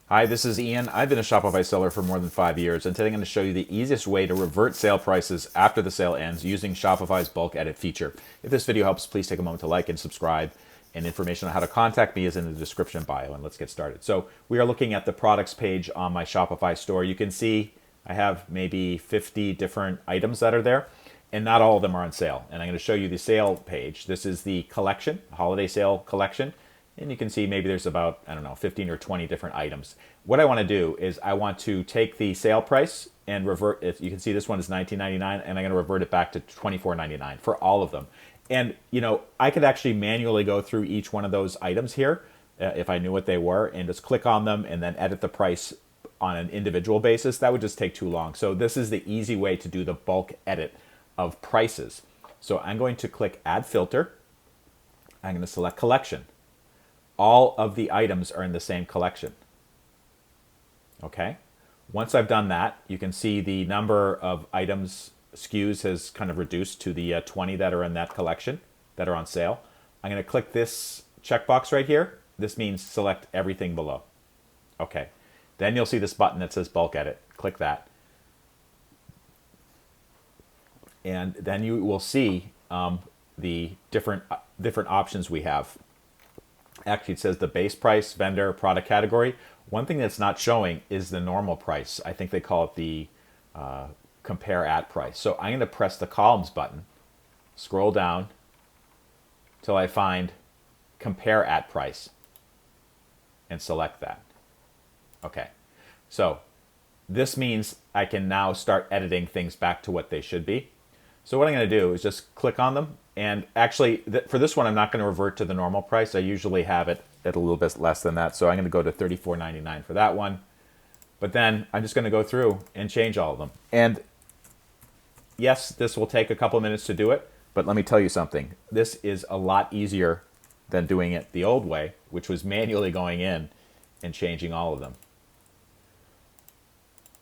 Hi, this is Ian. I've been a Shopify seller for more than 5 years, and today I'm going to show you the easiest way to revert sale prices after the sale ends using Shopify's bulk edit feature. If this video helps, please take a moment to like and subscribe, and information on how to contact me is in the description bio, and let's get started. So we are looking at the products page on my Shopify store. You can see I have maybe 50 different items that are there, and not all of them are on sale. And I'm going to show you the sale page. This is the collection, holiday sale collection. And you can see maybe there's about, 15 or 20 different items. What I want to do is I want to take the sale price and revert it. You can see this one is $19.99, and I'm going to revert it back to $24.99 for all of them. And, I could actually manually go through each one of those items here if I knew what they were and just click on them and then edit the price on an individual basis. That would just take too long. So this is the easy way to do the bulk edit of prices. So I'm going to click Add Filter. I'm going to select Collection. All of the items are in the same collection. Okay. Once I've done that, you can see the number of items, SKUs, has kind of reduced to the 20 that are in that collection that are on sale. I'm going to click this checkbox right here. This means select everything below. Okay. Then you'll see this button that says Bulk Edit. Click that. And then you will see the different options we have. Actually, it says the base price, vendor, product category. One thing that's not showing is the normal price. I think they call it the compare at price. So I'm going to press the columns button, scroll down till I find compare at price, and select that. Okay, so this means I can now start editing things back to what they should be. So what I'm going to do is just click on them. And actually, for this one, I'm not going to revert to the normal price. I usually have it at a little bit less than that. So I'm going to go to $34.99 for that one. But then I'm just going to go through and change all of them. And yes, this will take a couple of minutes to do it. But let me tell you something. This is a lot easier than doing it the old way, which was manually going in and changing all of them.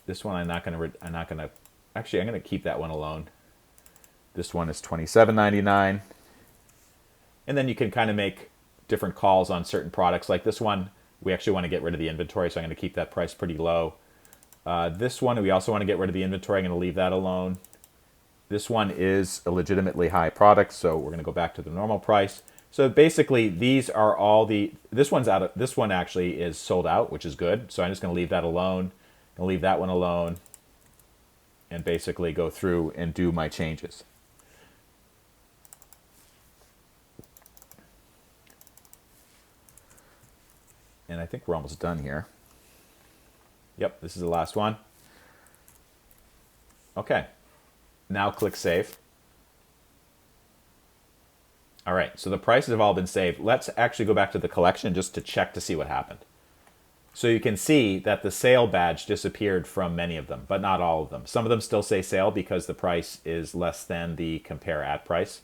This one I'm not going to, actually, I'm going to keep that one alone. This one is $27.99. And then you can kind of make different calls on certain products. Like this one, we actually want to get rid of the inventory, so I'm going to keep that price pretty low. This one, we also want to get rid of the inventory. I'm going to leave that alone. This one is a legitimately high product, so we're going to go back to the normal price. So basically, these are all this one actually is sold out, which is good. So I'm just going to leave that alone. I'm going to leave that one alone and basically go through and do my changes. And I think we're almost done here. Yep, this is the last one. Okay, now click Save. All right, so the prices have all been saved. Let's actually go back to the collection just to check to see what happened. So you can see that the sale badge disappeared from many of them, but not all of them. Some of them still say sale because the price is less than the compare at price.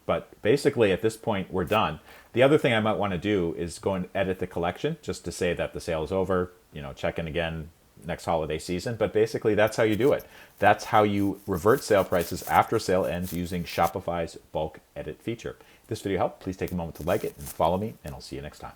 But basically, at this point, we're done. The other thing I might want to do is go and edit the collection just to say that the sale is over, check in again next holiday season. But basically, that's how you do it. That's how you revert sale prices after sale ends using Shopify's bulk edit feature. If this video helped, please take a moment to like it and follow me, and I'll see you next time.